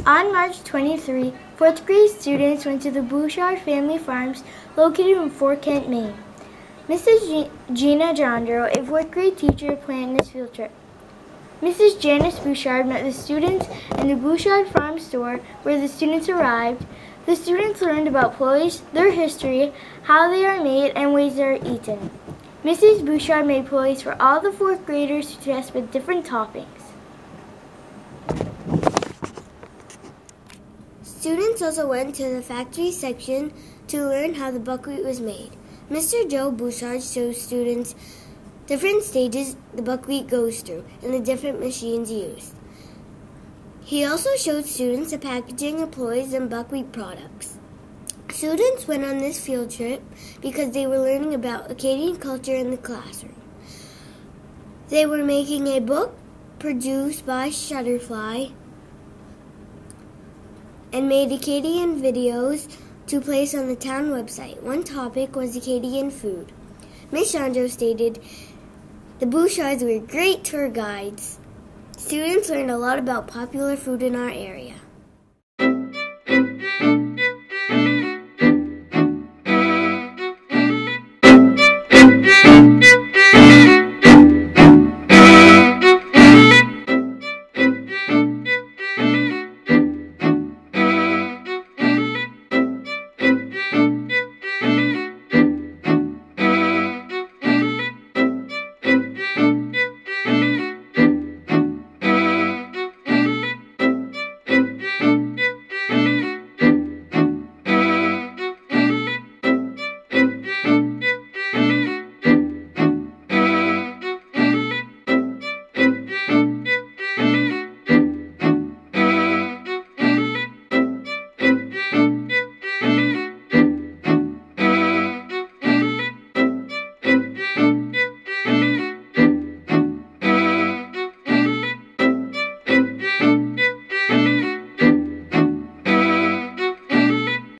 On March 23, 4th grade students went to the Bouchard family farms located in Fort Kent, Maine. Mrs. Gina Jandro, a 4th grade teacher, planned this field trip. Mrs. Janice Bouchard met the students in the Bouchard farm store where the students arrived. The students learned about ploys, their history, how they are made, and ways they are eaten. Mrs. Bouchard made ploys for all the 4th graders to test with different toppings. Students also went to the factory section to learn how the buckwheat was made. Mr. Joe Bouchard shows students different stages the buckwheat goes through and the different machines used. He also showed students the packaging of ploys and buckwheat products. Students went on this field trip because they were learning about Acadian culture in the classroom. They were making a book produced by Shutterfly and made Acadian videos to place on the town website. One topic was Acadian food. Ms. Jandro stated, "The Bouchards were great tour guides. Students learned a lot about popular food in our area."